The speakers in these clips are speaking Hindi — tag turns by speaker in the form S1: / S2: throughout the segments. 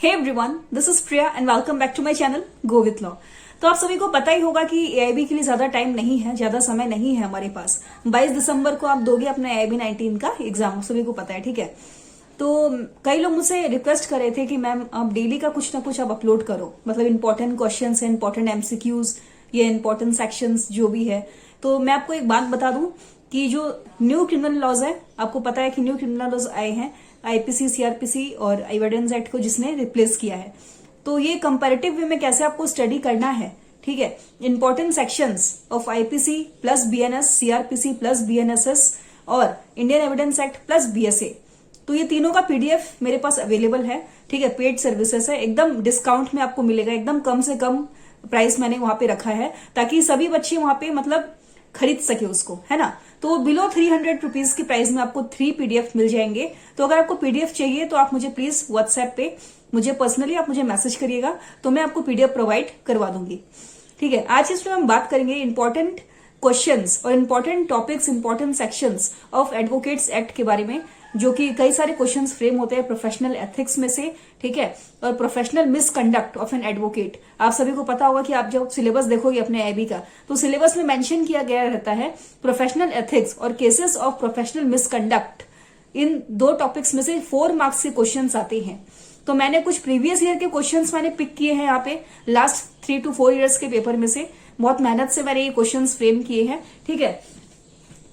S1: Hey everyone, this is Priya and welcome back to my channel go with law. तो आप सभी को पता ही होगा कि एआईबी के लिए ज्यादा टाइम नहीं है, ज्यादा समय नहीं है हमारे पास। 22 दिसंबर को आप दोगे अपना एआईबी 19 का एग्जाम, सभी को पता है, ठीक है। तो कई लोग मुझसे रिक्वेस्ट कर रहे थे कि मैम आप डेली का कुछ ना कुछ आप अपलोड करो, मतलब इंपॉर्टेंट क्वेश्चन है, इंपॉर्टेंट एमसीक्यूज या इंपॉर्टेंट सेक्शंस जो भी है। तो मैं आपको एक बात बता दूं कि जो न्यू क्रिमिनल लॉज है, आपको पता है कि न्यू क्रिमिनल लॉज आए हैं आईपीसी, सीआरपीसी और एविडेंस एक्ट को जिसने रिप्लेस किया है। तो ये कंपैरेटिव वे में कैसे आपको स्टडी करना है, ठीक है। Important sections of IPC plus BNS, CrPC plus BNSS और Indian evidence act plus BSA, तो ये तीनों का पीडीएफ मेरे पास अवेलेबल है, ठीक है। पेड सर्विसेज है, एकदम डिस्काउंट में आपको मिलेगा, एकदम कम से कम प्राइस मैंने वहां पे रखा है ताकि सभी बच्चे वहां पे मतलब खरीद सके उसको, है ना। तो बिलो 300 रुपीज की प्राइस में आपको 3 पीडीएफ मिल जाएंगे। तो अगर आपको पीडीएफ चाहिए तो आप मुझे प्लीज व्हाट्सएप पे मुझे पर्सनली आप मुझे मैसेज करिएगा, तो मैं आपको पीडीएफ प्रोवाइड करवा दूंगी, ठीक है। आज इसमें हम बात करेंगे इंपॉर्टेंट क्वेश्चंस और important topics, important sections of advocates act के बारे में, जो कि कई सारे क्वेश्चंस फ्रेम होते हैं प्रोफेशनल एथिक्स में से, ठीक है, और professional misconduct of an advocate. आप सभी को पता होगा कि आप जब सिलेबस देखोगे अपने एआईबी का, तो सिलेबस में मेंशन किया गया रहता है प्रोफेशनल एथिक्स और केसेस ऑफ प्रोफेशनल मिसकंडक्ट। इन दो टॉपिक्स में से 4 मार्क्स के क्वेश्चंस आते हैं। तो मैंने कुछ प्रीवियस ईयर के क्वेश्चंस मैंने पिक किए हैं यहाँ पे, लास्ट 3 to 4 ईयर्स के पेपर में से। बहुत मेहनत से मैंने ये क्वेश्चंस फ्रेम किए हैं, ठीक है।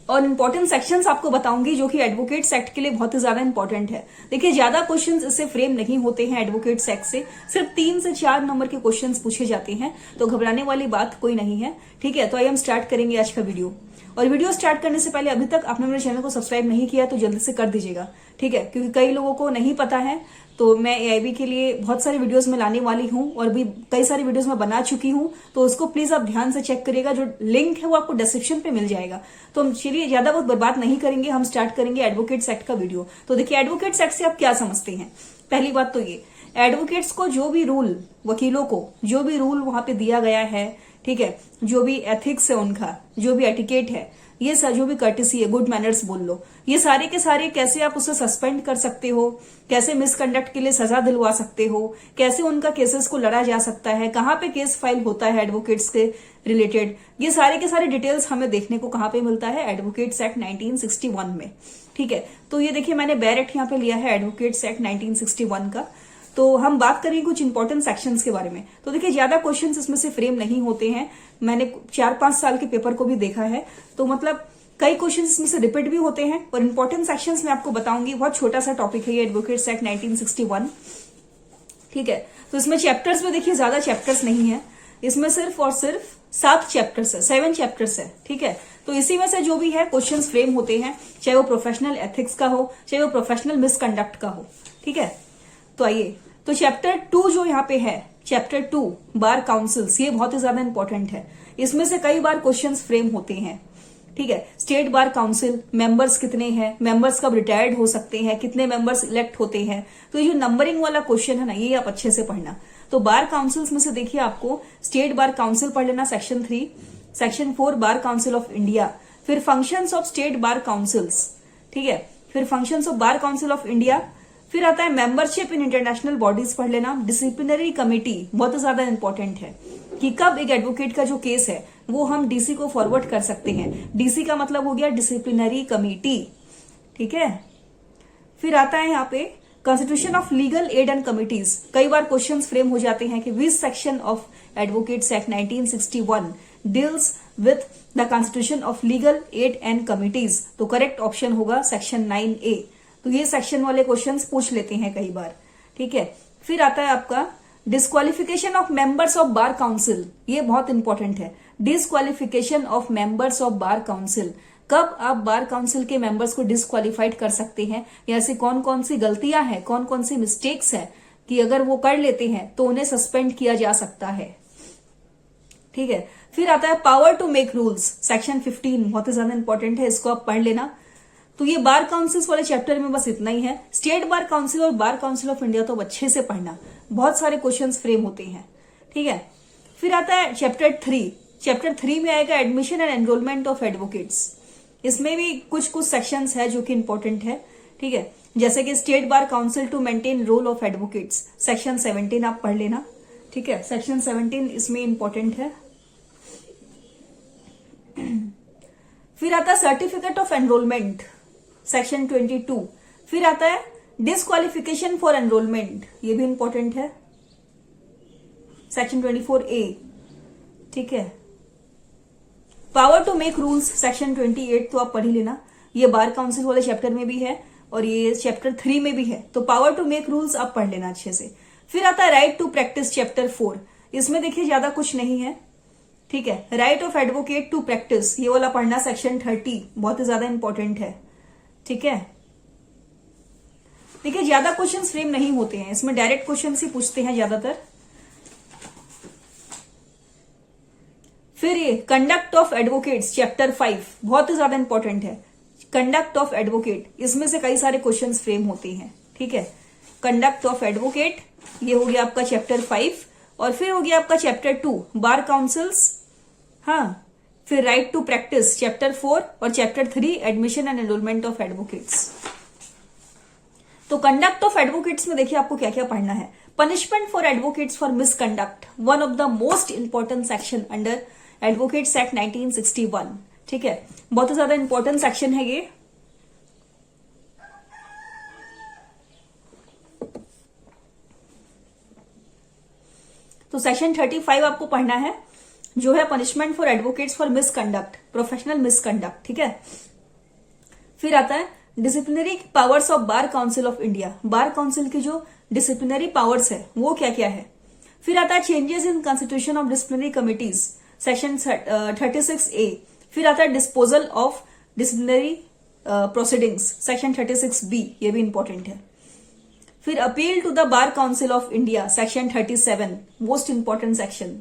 S1: और इंपॉर्टेंट सेक्शंस आपको बताऊंगी जो कि एडवोकेट्स एक्ट के लिए बहुत ही ज्यादा इंपॉर्टेंट है। देखिए, ज्यादा क्वेश्चंस इससे फ्रेम नहीं होते हैं एडवोकेट्स एक्ट से, सिर्फ 3 से 4 नंबर के क्वेश्चंस पूछे जाते हैं, तो घबराने वाली बात कोई नहीं है, ठीक है। तो आइए हम स्टार्ट करेंगे आज का वीडियो। और वीडियो स्टार्ट करने से पहले अभी तक आपने मेरे चैनल को सब्सक्राइब नहीं किया तो जल्दी से कर दीजिएगा, ठीक है, क्योंकि कई लोगों को नहीं पता है। तो मैं एआईबी के लिए बहुत सारे वीडियोस में लाने वाली हूं और भी कई सारी वीडियोस में बना चुकी हूं, तो उसको प्लीज आप ध्यान से चेक करिएगा। जो लिंक है वो आपको डिस्क्रिप्शन पे मिल जाएगा। तो हम चलिए ज्यादा बहुत बर्बाद नहीं करेंगे, हम स्टार्ट करेंगे एडवोकेट्स एक्ट का वीडियो। तो देखिए, एडवोकेट्स एक्ट से आप क्या समझते हैं। पहली बात तो ये, एडवोकेट्स को जो भी रूल, वकीलों को जो भी रूल वहां पे दिया गया है, ठीक है, जो भी एथिक्स है उनका, जो भी एटिकेट है, ये जो भी कर्टिसी है, गुड मैनर्स बोल लो, ये सारे के सारे कैसे आप उसे सस्पेंड कर सकते हो, कैसे मिसकंडक्ट के लिए सजा दिलवा सकते हो, कैसे उनका केसेस को लड़ा जा सकता है, कहाँ पे केस फाइल होता है एडवोकेट्स के रिलेटेड, ये सारे के सारे डिटेल्स हमें देखने को कहाँ पे मिलता है, एडवोकेट्स एक्ट 1961 में, ठीक है। तो ये देखिए, मैंने बैरेट यहाँ पे लिया है एडवोकेट्स एक्ट 1961 का। तो हम बात करेंगे कुछ इंपॉर्टेंट सेक्शंस के बारे में। तो देखिए, ज्यादा क्वेश्चंस इसमें से फ्रेम नहीं होते हैं, मैंने 4-5 साल के पेपर को भी देखा है, तो मतलब कई क्वेश्चंस इसमें से रिपीट भी होते हैं। और इंपॉर्टेंट सेक्शंस में आपको बताऊंगी, बहुत छोटा सा टॉपिक है ये एडवोकेट्स एक्ट 1961, ठीक है। तो इसमें चैप्टर्स में देखिए ज्यादा चैप्टर्स नहीं है, इसमें सिर्फ और सिर्फ 7 चैप्टर्स है, 7 चैप्टर्स है, ठीक है। तो इसी में से जो भी है क्वेश्चंस फ्रेम होते हैं, चाहे वो प्रोफेशनल एथिक्स का हो, चाहे वो प्रोफेशनल मिसकंडक्ट का हो, ठीक है। तो आइए, तो चैप्टर 2 जो यहाँ पे है, चैप्टर 2 बार काउंसिल्स, ये बहुत ही ज्यादा इंपॉर्टेंट है। इसमें से कई बार क्वेश्चंस फ्रेम होते हैं, ठीक है। स्टेट बार काउंसिल, मेंबर्स कितने हैं, मेंबर्स कब रिटायर्ड हो सकते हैं, कितने मेंबर्स इलेक्ट होते हैं, तो ये जो नंबरिंग वाला क्वेश्चन है ना, ये आप अच्छे से पढ़ना। तो बार काउंसिल्स में से देखिए, आपको स्टेट बार काउंसिल पढ़ लेना, section 3, section 4 bar council of India, फिर functions of state bar councils, ठीक है, फिर functions of bar council of India, फिर आता है मेंबरशिप इन इंटरनेशनल बॉडीज पढ़ लेना। डिसिप्लिनरी कमेटी बहुत ज्यादा इंपॉर्टेंट है कि कब एक एडवोकेट का जो केस है वो हम डीसी को फॉरवर्ड कर सकते हैं। डीसी का मतलब हो गया डिसिप्लिनरी कमेटी, ठीक है। फिर आता है यहाँ पे constitution of legal aid and committees. कई बार क्वेश्चंस फ्रेम हो जाते हैं कि विच section of advocates act 1961 deals with the constitution of legal aid and committees. तो करेक्ट ऑप्शन होगा सेक्शन 9A। तो ये सेक्शन वाले क्वेश्चंस पूछ लेते हैं कई बार, ठीक है। फिर आता है आपका disqualification of members of bar council, ये बहुत इंपॉर्टेंट है। Disqualification of members of bar council, कब आप बार काउंसिल के मेंबर्स को डिस्क्वालिफाइड कर सकते हैं, या ऐसी कौन कौन सी गलतियां हैं, कौन कौन सी मिस्टेक्स है कि अगर वो कर लेते हैं तो उन्हें सस्पेंड किया जा सकता है, ठीक है। फिर आता है power to make rules, section 15, बहुत ही ज्यादा इंपॉर्टेंट है, इसको आप पढ़ लेना। तो ये बार काउंसिल्स वाले चैप्टर में बस इतना ही है। स्टेट बार काउंसिल और बार काउंसिल ऑफ इंडिया तो अच्छे से पढ़ना, बहुत सारे क्वेश्चंस फ्रेम होते हैं, ठीक है। फिर आता है चैप्टर 3, चैप्टर 3 में आएगा admission and enrolment of advocates. इसमें भी कुछ सेक्शंस है जो कि इंपॉर्टेंट है, ठीक है। जैसे कि state bar council to maintain roll of advocates, section 17 आप पढ़ लेना, ठीक है, सेक्शन 17 इसमें इंपॉर्टेंट है। फिर आता है सर्टिफिकेट ऑफ एनरोलमेंट, सेक्शन 22। फिर आता है डिसक्वालिफिकेशन फॉर एनरोलमेंट, ये भी इंपॉर्टेंट है, सेक्शन 24A, ठीक है। Power to make rules, section 28 तो आप पढ़ ही लेना, ये बार काउंसिल वाले चैप्टर में भी है और ये चैप्टर 3 में भी है, तो पावर टू मेक रूल्स आप पढ़ लेना अच्छे से। फिर आता है राइट टू प्रैक्टिस, चैप्टर 4। इसमें देखिए ज्यादा कुछ नहीं है, ठीक है। Right of advocate to practise, ये वाला पढ़ना, सेक्शन 30, बहुत ही ज्यादा इंपॉर्टेंट है, ठीक है। देखिए ज्यादा क्वेश्चन फ्रेम नहीं होते हैं इसमें, डायरेक्ट क्वेश्चन ही पूछते हैं ज्यादातर। फिर ये कंडक्ट ऑफ एडवोकेट्स, चैप्टर 5, बहुत ही ज्यादा इंपॉर्टेंट है। कंडक्ट ऑफ एडवोकेट, इसमें से कई सारे क्वेश्चंस फ्रेम होते हैं, ठीक है। कंडक्ट ऑफ एडवोकेट, ये हो गया आपका चैप्टर 5। और फिर हो गया आपका चैप्टर 2, बार काउंसिल्स, हाँ। फिर राइट टू प्रैक्टिस, चैप्टर 4, और chapter 3, admission and enrolment of advocates. तो कंडक्ट ऑफ एडवोकेट्स में देखिए आपको क्या क्या पढ़ना है। Punishment for advocates for misconduct, one of the most important section under advocates act 1961, ठीक है, बहुत ही ज्यादा इंपॉर्टेंट सेक्शन है ये। तो सेक्शन 35 आपको पढ़ना है, जो है punishment for advocates for misconduct, professional misconduct, ठीक है। फिर आता है disciplinary powers of bar council of India, bar council की जो डिसिप्लिनरी पावर्स है वो क्या क्या है। फिर आता है changes in constitution of disciplinary committees, section 36A। फिर आता है disposal of disciplinary proceedings, section 36B, ये भी इंपॉर्टेंट है। फिर appeal to the bar council of India, section 37, most important section.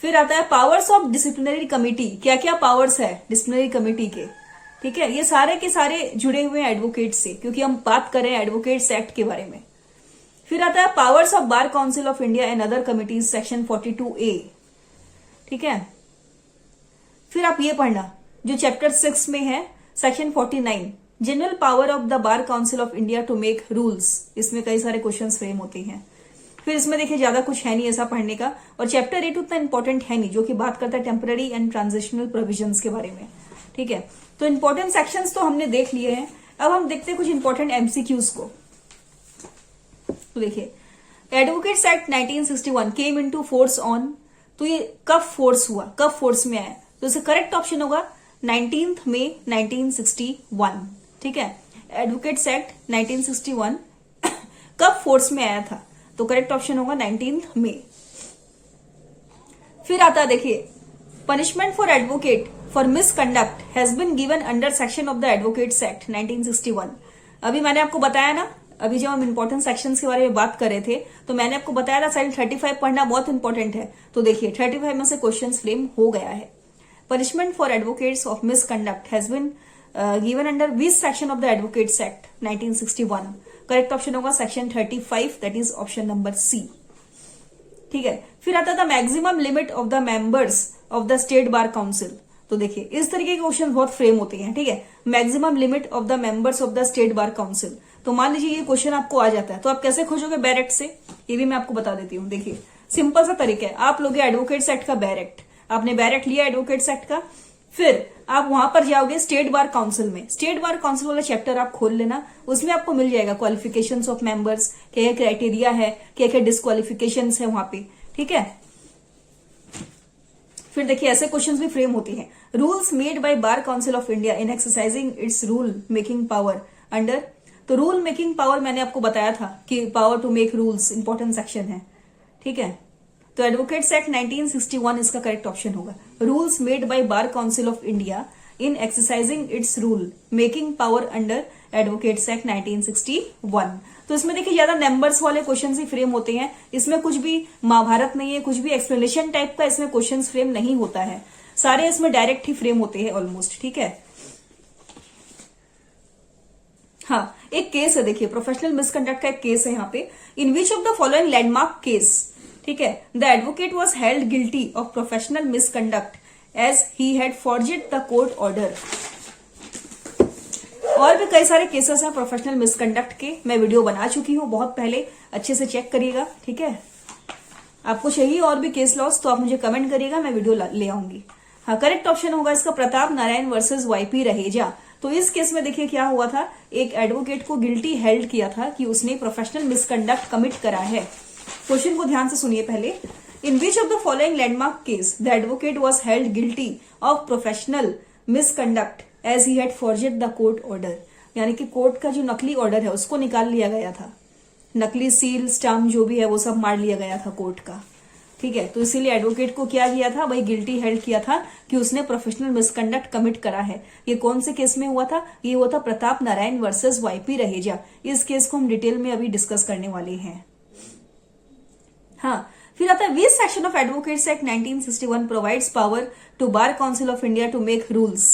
S1: फिर आता है पावर्स ऑफ डिसिप्लिनरी कमिटी, क्या क्या पावर्स है डिसिप्लिनरी कमिटी के, ठीक है। ये सारे के सारे जुड़े हुए हैं एडवोकेट से, क्योंकि हम बात कर रहे हैं एडवोकेट्स एक्ट के बारे में। फिर आता है powers of bar council of India and other committees, section 42A, ठीक है। फिर आप ये पढ़ना जो चैप्टर 6 में है, section 49, general power of the bar council of India to make rules, इसमें कई सारे क्वेश्चन फ्रेम होते हैं। फिर इसमें देखिए ज्यादा कुछ है नहीं ऐसा पढ़ने का, और चैप्टर 8 उतना इंपॉर्टेंट है नहीं, जो कि बात करता है टेम्पररी एंड ट्रांजिशनल प्रोविजंस के बारे में, ठीक है। तो इंपॉर्टेंट सेक्शंस तो हमने देख लिए हैं, अब हम देखते हैं कुछ इंपॉर्टेंट एमसीक्यूज को। तो देखिए advocates act 1961 came into force on, तो ये कब फोर्स हुआ, कब फोर्स में आया, तो इसका करेक्ट ऑप्शन होगा 19 मई 1961, ठीक है। एडवोकेट्स एक्ट 1961 कब फोर्स में आया था, तो करेक्ट ऑप्शन होगा 19 मई। फिर आता देखिए punishment for advocate for misconduct has been given under section of the advocates act 1961। अभी मैंने आपको बताया ना, अभी जब हम इंपॉर्टेंट सेक्शंस के बारे में बात कर रहे थे तो मैंने आपको बताया था सेक्शन 35 पढ़ना बहुत इंपॉर्टेंट है। तो देखिए 35 में से क्वेश्चन फ्रेम हो गया है। Punishment for advocates of misconduct has been given under which section of the advocates act 1961। Correct option होगा section 35, that is option number C, ठीक है। फिर आता था maximum limit of the members of the state bar council. तो देखिए इस तरीके के क्वेश्चन बहुत फ्रेम होते हैं, ठीक है। Maximum limit of the members of the state bar council, तो मान लीजिए ये क्वेश्चन आपको आ जाता है तो आप कैसे खोजोगे बैरेक्ट से, ये भी मैं आपको बता देती हूँ। देखिए सिंपल सा तरीका है, आप लोगे एडवोकेट्स एक्ट का बैरेक्ट, आपने बैरेक्ट लिया एडवोकेट्स एक्ट का, फिर आप वहां पर जाओगे स्टेट बार काउंसिल में, स्टेट बार काउंसिल वाला चैप्टर आप खोल लेना, उसमें आपको मिल जाएगा क्वालिफिकेशंस ऑफ मेंबर्स, क्या क्या क्राइटेरिया है, क्या क्या डिस्क्वालिफिकेशंस है वहां पे, ठीक है। फिर देखिए ऐसे क्वेश्चंस भी फ्रेम होते हैं। Rules made by bar council of India in exercising its rule making power under, तो रूल मेकिंग पावर मैंने आपको बताया था कि power to make rules important section है, ठीक है। तो एडवोकेट्स एक्ट 1961 इसका करेक्ट ऑप्शन होगा। Rules made by bar council of India in exercising its rule making power under advocates act 1961। तो इसमें देखिए ज्यादा नंबर्स वाले क्वेश्चन ही फ्रेम होते हैं, इसमें कुछ भी महाभारत नहीं है, कुछ भी एक्सप्लेनेशन टाइप का इसमें क्वेश्चन फ्रेम नहीं होता है, सारे इसमें डायरेक्ट ही फ्रेम होते हैं ऑलमोस्ट, ठीक है। हाँ एक केस है, देखिए प्रोफेशनल मिसकंडक्ट का एक केस है यहाँ पे। In which of the following landmark case, ठीक है, the advocate was held guilty of professional misconduct as he had forged the court order. और भी कई सारे केसेस हैं प्रोफेशनल मिसकंडक्ट के, मैं वीडियो बना चुकी हूँ बहुत पहले, अच्छे से चेक करिएगा, ठीक है। आपको चाहिए और भी केस लॉस तो आप मुझे कमेंट करिएगा, मैं वीडियो ले आऊंगी। हाँ, करेक्ट ऑप्शन होगा इसका प्रताप नारायण वर्सेस वाईपी रहेजा। तो इस केस में देखिए क्या हुआ था, एक एडवोकेट को गिल्टी हेल्ड किया था कि उसने प्रोफेशनल मिसकंडक्ट कमिट करा है। क्वेश्चन को ध्यान से सुनिए पहले। In which of the following landmark case the advocate was held guilty of professional misconduct as he had forged the court order, यानी कि कोर्ट का जो नकली ऑर्डर है उसको निकाल लिया गया था, नकली सील स्टाम्प जो भी है वो सब मार लिया गया था कोर्ट का, ठीक है। तो इसीलिए एडवोकेट को क्या किया था भाई, गिल्टी हेल्ड किया था कि उसने प्रोफेशनल मिसकंडक्ट कमिट करा है। ये कौन से केस में हुआ था, ये हुआ था प्रताप नारायण वर्सेस वाईपी रहेजा। इस केस को हम डिटेल में अभी डिस्कस करने वाले हैं। हाँ, फिर आता है which section of advocates act 1961 provides power to bar council of India to make rules.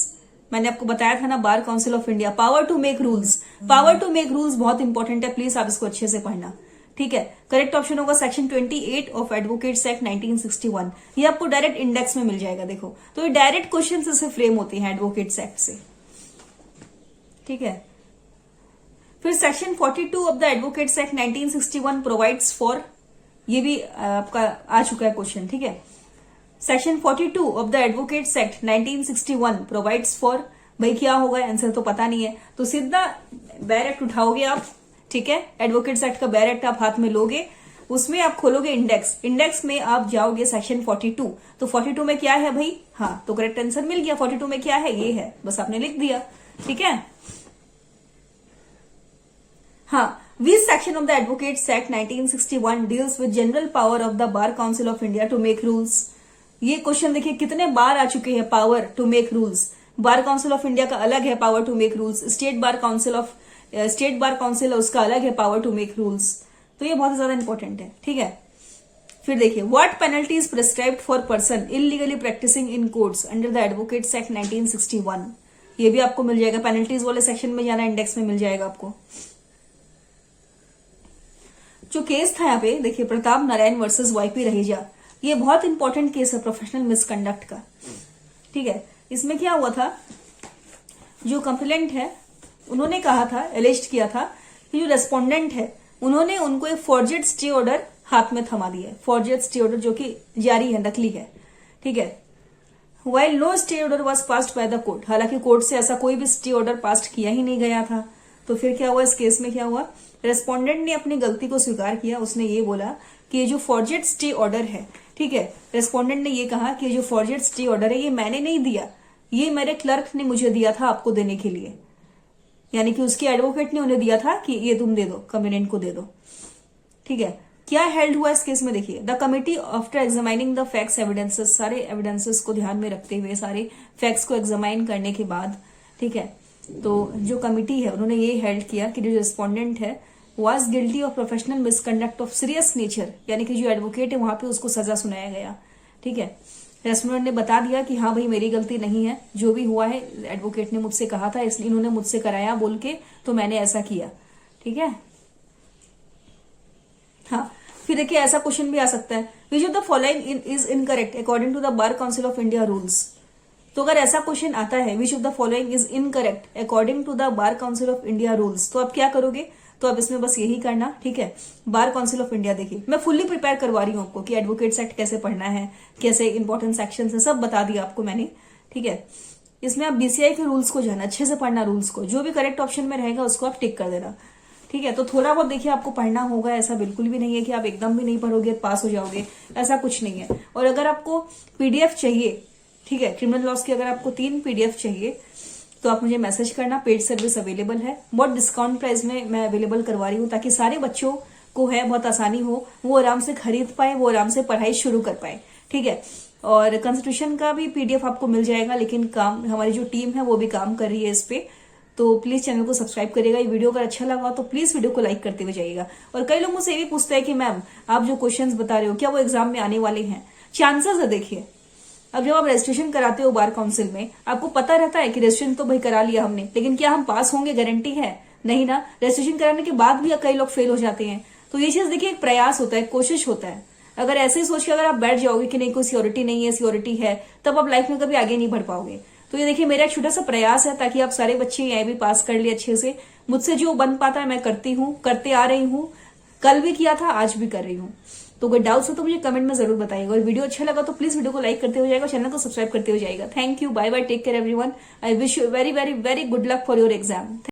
S1: मैंने आपको बताया था ना, bar council of India, power to make rules. Power to make rules बहुत इंपॉर्टेंट है, प्लीज आप इसको अच्छे से पढ़ना, ठीक है। करेक्ट ऑप्शन होगा सेक्शन 28 ऑफ एडवोकेट्स एक्ट 1961। ये आपको डायरेक्ट इंडेक्स में मिल जाएगा, देखो। तो ये डायरेक्ट क्वेश्चन से फ्रेम होते हैं एडवोकेट्स एक्ट से, ठीक है। फिर section 42 of the advocates act 1961 provides for, ये भी आपका आ चुका है क्वेश्चन, ठीक है। Section 42 of the advocates act 1961 provides for, भाई क्या होगा, आंसर तो पता नहीं है, तो सीधा बैर एक्ट उठाओगे आप, ठीक है। एडवोकेट्स एक्ट का बैर एक्ट आप हाथ में लोगे, उसमें आप खोलोगे इंडेक्स, इंडेक्स में आप जाओगे सेक्शन 42। तो 42 में क्या है भाई, हाँ, तो करेक्ट आंसर मिल गया। 42 में क्या है, ये है, बस आपने लिख दिया, ठीक है। हाँ, which section of the Advocates Act 1961 deals with general power of the Bar Council of India to make rules? ये क्वेश्चन देखिए कितने बार आ चुके हैं, power to make rules. Bar council of India का अलग है power to make rules, state bar council उसका अलग है पावर टू मेक रूल्स। तो ये बहुत ज्यादा इंपॉर्टेंट है, ठीक है। फिर देखिए, what penalty is prescribed for person illegally practising in courts under the advocates act 1961। ये भी आपको मिल जाएगा, पेनल्टीज वाले सेक्शन में जाना, इंडेक्स में मिल जाएगा आपको। जो केस था यहाँ पे देखिए, प्रताप नारायण वर्सेस वाईपी रहेजा, ये बहुत इंपॉर्टेंट केस है प्रोफेशनल मिसकंडक्ट का, ठीक है। इसमें क्या हुआ था, जो कंप्लेंट है उन्होंने कहा था, एलिस्ट किया था कि जो रेस्पोंडेंट है उन्होंने उनको एक फॉर्जेड स्टे ऑर्डर हाथ में थमा दिया है, फॉर्जेड स्टे ऑर्डर जो कि जारी है, नकली है, ठीक है। While no stay order was passed by the court, हालांकि कोर्ट से ऐसा कोई भी स्टे ऑर्डर पास किया ही नहीं गया था। तो फिर क्या हुआ, इस केस में क्या हुआ, रेस्पोंडेंट ने अपनी गलती को स्वीकार किया, उसने ये बोला कि ये जो फॉर्जेड स्टे ऑर्डर है, ठीक है, रेस्पोंडेंट ने ये कहा कि ये जो फॉर्जेड स्टे ऑर्डर है ये मैंने नहीं दिया, ये मेरे क्लर्क ने मुझे दिया था आपको देने के लिए, यानी कि उसके एडवोकेट ने उन्हें दिया था कि ये तुम दे दो, कंप्लेनेंट को दे दो, ठीक है। क्या हेल्ड हुआ इस केस में, देखिए, the committee after examining the facts evidences, सारे एविडेंसेस को ध्यान में रखते हुए, सारे फैक्ट्स को एग्जामाइन करने के बाद, ठीक है, तो जो कमिटी है उन्होंने ये हेल्ड किया कि जो रिस्पोंडेंट है was guilty of professional misconduct of serious nature, यानी कि जो एडवोकेट है वहां पे उसको सजा सुनाया गया, ठीक है। रेस्पोंडेंट ने बता दिया कि हाँ भाई मेरी गलती नहीं है, जो भी हुआ है एडवोकेट ने मुझसे कहा था, इसलिए इन्होंने मुझसे कराया बोल के, तो मैंने ऐसा किया, ठीक है। हाँ, फिर देखिए ऐसा क्वेश्चन भी आ सकता है, which of the following is incorrect according to the bar council of India rules. तो अगर ऐसा क्वेश्चन आता है which of the following is incorrect according to the bar council of India rules, तो आप क्या करोगे, तो अब इसमें बस यही करना, ठीक है। बार काउंसिल ऑफ इंडिया, देखिए मैं फुल्ली प्रिपेयर करवा रही हूँ आपको कि एडवोकेट्स एक्ट कैसे पढ़ना है, कैसे इंपॉर्टेंट सेक्शन है, सब बता दिया आपको मैंने, ठीक है। इसमें आप बीसीआई के रूल्स को जाना, अच्छे से पढ़ना रूल्स को, जो भी करेक्ट ऑप्शन में रहेगा उसको आप टिक कर देना, ठीक है। तो थोड़ा बहुत देखिए आपको पढ़ना होगा, ऐसा बिल्कुल भी नहीं है कि आप एकदम भी नहीं पढ़ोगे पास हो जाओगे, ऐसा कुछ नहीं है। और अगर आपको पीडीएफ चाहिए, ठीक है, क्रिमिनल लॉस की अगर आपको 3 पीडीएफ चाहिए तो आप मुझे मैसेज करना, पेड सर्विस अवेलेबल है, बहुत डिस्काउंट प्राइस में मैं अवेलेबल करवा रही हूँ, ताकि सारे बच्चों को है बहुत आसानी हो, वो आराम से खरीद पाए, वो आराम से पढ़ाई शुरू कर पाए, ठीक है। और कॉन्स्टिट्यूशन का भी पीडीएफ आपको मिल जाएगा, लेकिन काम हमारी जो टीम है वो भी काम कर रही है इस पे, तो प्लीज चैनल को सब्सक्राइब करिएगा। ये वीडियो अगर अच्छा लगा तो प्लीज वीडियो को लाइक करते हुए जाइएगा। और कई लोग मुझसे ये भी पूछते हैं कि मैम आप जो क्वेश्चंस बता रहे हो क्या वो एग्जाम में आने वाले हैं, चांसेस है। देखिए अब जब आप रजिस्ट्रेशन कराते हो बार काउंसिल में, आपको पता रहता है कि रजिस्ट्रेशन तो भाई करा लिया हमने, लेकिन क्या हम पास होंगे, गारंटी है नहीं ना। रजिस्ट्रेशन कराने के बाद भी कई लोग फेल हो जाते हैं। तो ये चीज देखिए एक प्रयास होता है, कोशिश होता है। अगर ऐसे ही सोच के अगर आप बैठ जाओगे कि नहीं कोई सिक्योरिटी नहीं है, सिक्योरिटी है, तब आप लाइफ में कभी आगे नहीं बढ़ पाओगे। तो ये देखिए मेरा एक छोटा सा प्रयास है ताकि आप सारे बच्चे एआईबी पास कर ले अच्छे से। मुझसे जो बन पाता है मैं करती हूँ, करते आ रही हूँ, कल भी किया था, आज भी कर रही हूँ। तो कोई डाउट्स हो तो मुझे कमेंट में जरूर बताइएगा। और वीडियो अच्छा लगा तो प्लीज वीडियो को लाइक करते हो जाएगा, चैनल को सब्सक्राइब करते हो जाएगा। Thank you, bye bye, take care everyone. I wish you very very very good luck for your exam.